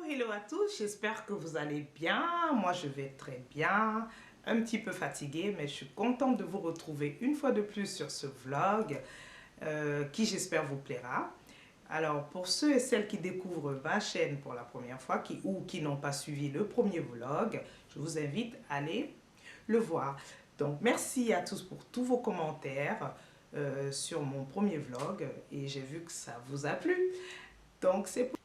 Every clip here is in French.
Hello à tous, j'espère que vous allez bien. Moi je vais très bien, un petit peu fatiguée, mais je suis contente de vous retrouver une fois de plus sur ce vlog qui j'espère vous plaira. Alors pour ceux et celles qui découvrent ma chaîne pour la première fois ou qui n'ont pas suivi le premier vlog, je vous invite à aller le voir. Donc merci à tous pour tous vos commentaires sur mon premier vlog et j'ai vu que ça vous a plu. Donc c'est pour...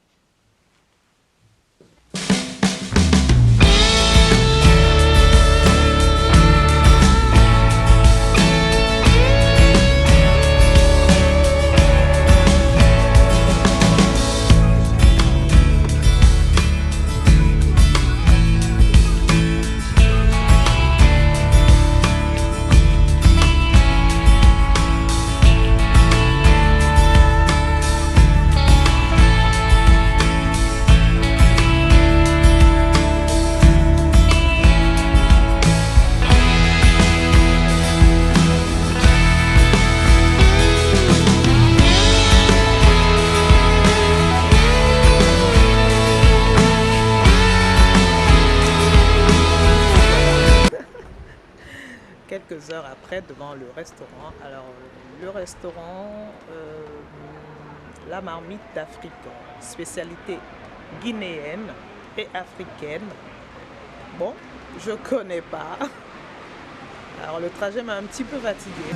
Quelques heures après devant le restaurant. Alors le restaurant La Marmite d'Afrique, spécialité guinéenne et africaine. Bon, je connais pas. Alors le trajet m'a un petit peu fatiguée.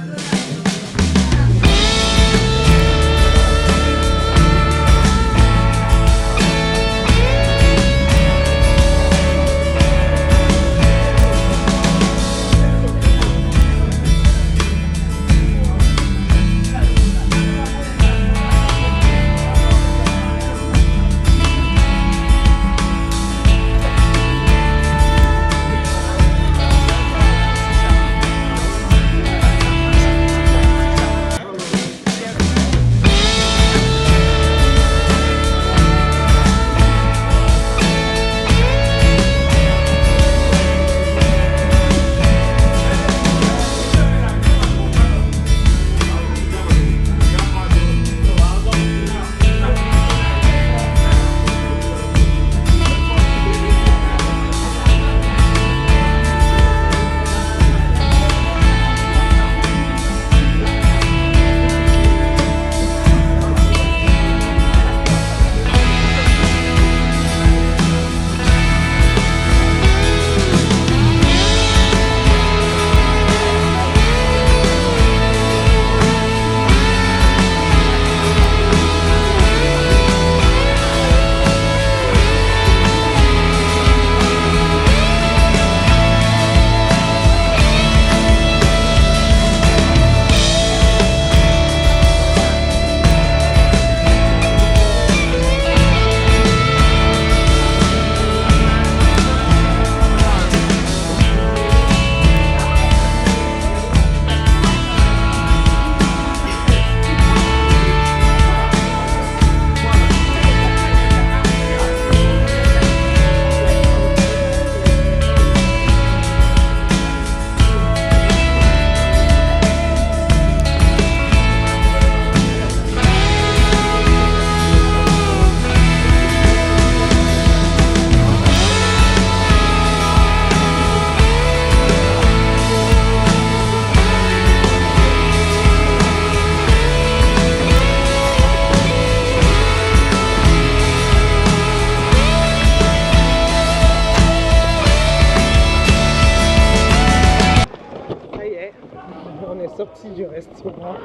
On est sorti du restaurant.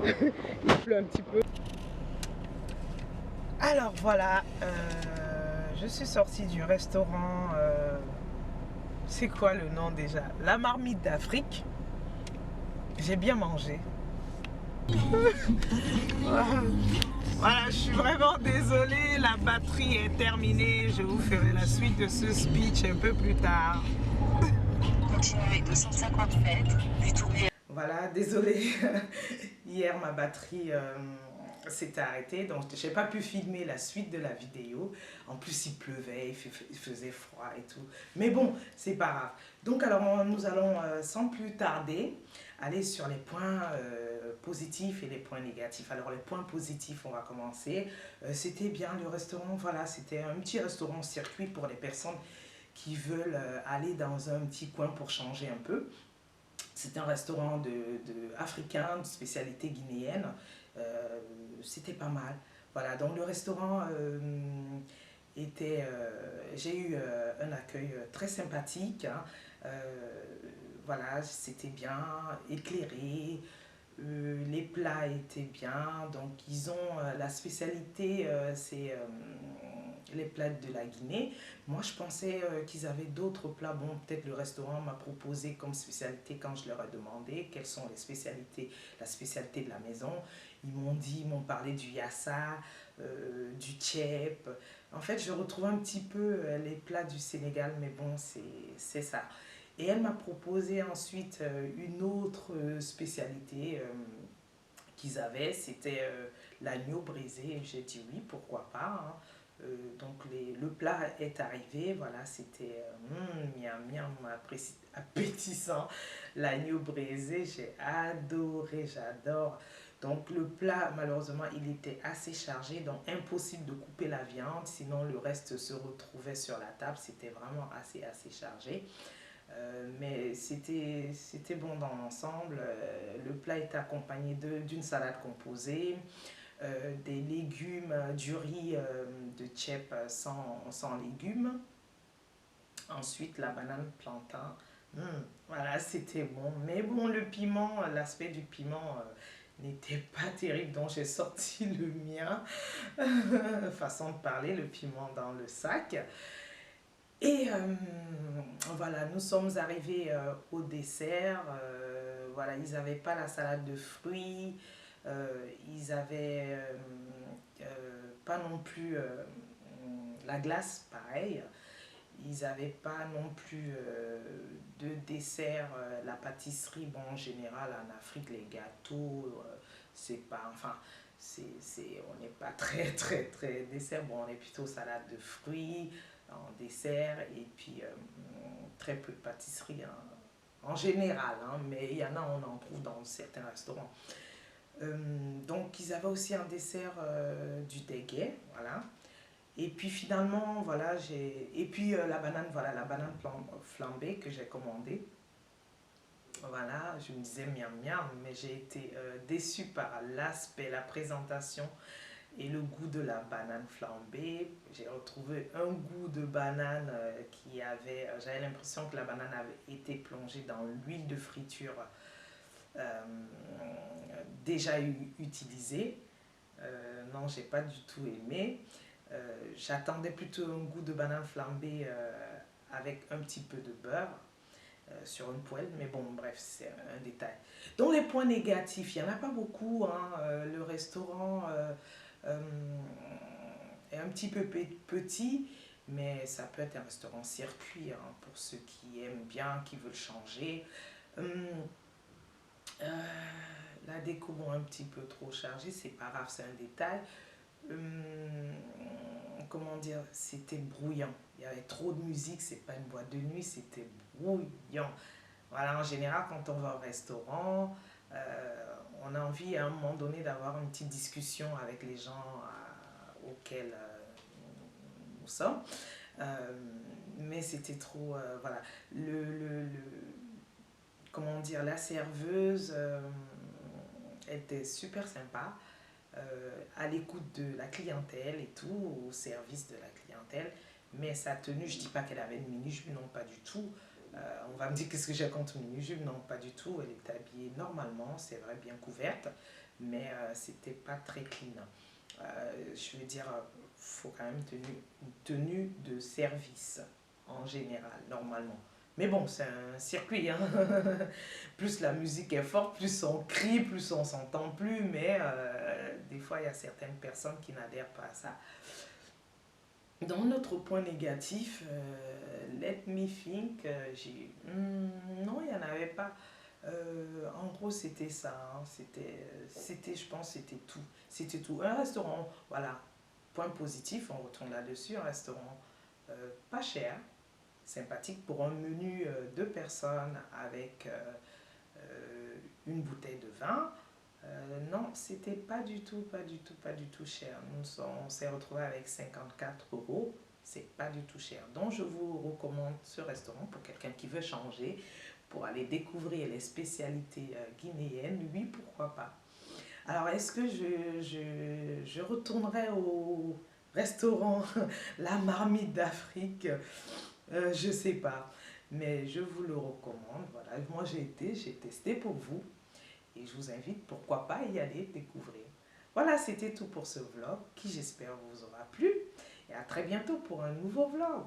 Il pleut un petit peu. Alors voilà, je suis sortie du restaurant. C'est quoi le nom déjà? La Marmite d'Afrique. J'ai bien mangé. Voilà, je suis vraiment désolée. La batterie est terminée. Je vous ferai la suite de ce speech un peu plus tard. Continuez 250 mètres, puis tournez. Voilà, désolée. Hier, ma batterie s'était arrêtée, donc je n'ai pas pu filmer la suite de la vidéo. En plus, il pleuvait, il faisait froid et tout. Mais bon, c'est pas grave. Donc, alors, nous allons sans plus tarder aller sur les points positifs et les points négatifs. Alors les points positifs, on va commencer. C'était bien le restaurant, voilà, c'était un petit restaurant circuit pour les personnes qui veulent aller dans un petit coin pour changer un peu. C'était un restaurant africain, de spécialité guinéenne. Euh, C'était pas mal. Voilà, donc le restaurant j'ai eu un accueil très sympathique, hein. Euh, voilà, c'était bien éclairé, les plats étaient bien. Donc ils ont la spécialité, c'est les plats de la Guinée. Moi je pensais qu'ils avaient d'autres plats. Bon, peut-être le restaurant m'a proposé comme spécialité quand je leur ai demandé quelles sont les spécialités, la spécialité de la maison. Ils m'ont parlé du yassa, du tchèp. En fait, je retrouve un petit peu les plats du Sénégal, mais bon, c'est ça. Et elle m'a proposé ensuite une autre spécialité qu'ils avaient, c'était l'agneau brisé. J'ai dit oui, pourquoi pas, hein. Donc le plat est arrivé, voilà, c'était miam miam, appétissant. L'agneau brisé, j'ai adoré, j'adore. Donc le plat, malheureusement, il était assez chargé, donc impossible de couper la viande, sinon le reste se retrouvait sur la table, c'était vraiment assez chargé. Mais c'était bon dans l'ensemble. Le plat était accompagné d'une salade composée, des légumes, du riz de tchèp sans légumes. Ensuite, la banane plantain. Voilà, c'était bon. Mais bon, le piment, l'aspect du piment n'était pas terrible, donc j'ai sorti le mien. Façon de parler, le piment dans le sac. Et voilà, nous sommes arrivés au dessert. Voilà, ils n'avaient pas la salade de fruits. Ils avaient pas non plus la glace, pareil. Ils n'avaient pas non plus de dessert, la pâtisserie. Bon, en général, en Afrique, les gâteaux, c'est pas. Enfin, on n'est pas très dessert. Bon, on est plutôt salade de fruits en dessert et puis très peu de pâtisserie, hein, en général, hein, mais il y en a, on en trouve dans certains restaurants. Donc, ils avaient aussi un dessert du déguet, voilà. Et puis finalement, voilà, et puis la banane, voilà, la banane flambée que j'ai commandée. Voilà, je me disais miam miam, mais j'ai été déçue par l'aspect, la présentation et le goût de la banane flambée. J'ai retrouvé un goût de banane j'avais l'impression que la banane avait été plongée dans l'huile de friture euh, déjà utilisée. Non, j'ai pas du tout aimé. J'attendais plutôt un goût de banane flambée avec un petit peu de beurre sur une poêle, mais bon, bref, c'est un détail. Donc les points négatifs, il n'y en a pas beaucoup, hein. Le restaurant euh, est un petit peu petit, mais ça peut être un restaurant circuit, hein, pour ceux qui aiment bien, qui veulent changer. Hum, la déco, bon, un petit peu trop chargée, c'est pas grave, c'est un détail. Hum, comment dire, c'était brouillant. Il y avait trop de musique, c'est pas une boîte de nuit, c'était brouillant. Voilà, en général, quand on va au restaurant, on a envie à un moment donné d'avoir une petite discussion avec les gens auxquels nous sommes. Euh, mais c'était trop, voilà. Comment dire, la serveuse était super sympa, à l'écoute de la clientèle et tout, au service de la clientèle. Mais sa tenue, je dis pas qu'elle avait une mini-jupe, non, pas du tout. On va me dire qu'est-ce que j'ai contre mini-jupe, non, pas du tout. Elle est habillée normalement, c'est vrai, bien couverte, mais c'était pas très clean. Je veux dire, faut quand même une tenue de service en général, normalement. Mais bon, c'est un circuit, hein. Plus la musique est forte, plus on crie, plus on s'entend plus, mais des fois, il y a certaines personnes qui n'adhèrent pas à ça. Dans notre point négatif, let me think, non, il n'y en avait pas. En gros, c'était ça, hein. Je pense, c'était tout. C'était tout. Un restaurant, voilà, point positif, on retourne là-dessus, un restaurant pas cher, sympathique pour un menu deux personnes avec une bouteille de vin. Non, c'était pas du tout cher. On s'est retrouvé avec 54 €. C'est pas du tout cher. Donc, je vous recommande ce restaurant pour quelqu'un qui veut changer, pour aller découvrir les spécialités guinéennes. Oui, pourquoi pas. Alors, est-ce que je retournerai au restaurant La Marmite d'Afrique? Je sais pas. Mais je vous le recommande. Voilà, moi j'ai testé pour vous. Et je vous invite, pourquoi pas, y aller découvrir. Voilà, c'était tout pour ce vlog qui, j'espère, vous aura plu. Et à très bientôt pour un nouveau vlog.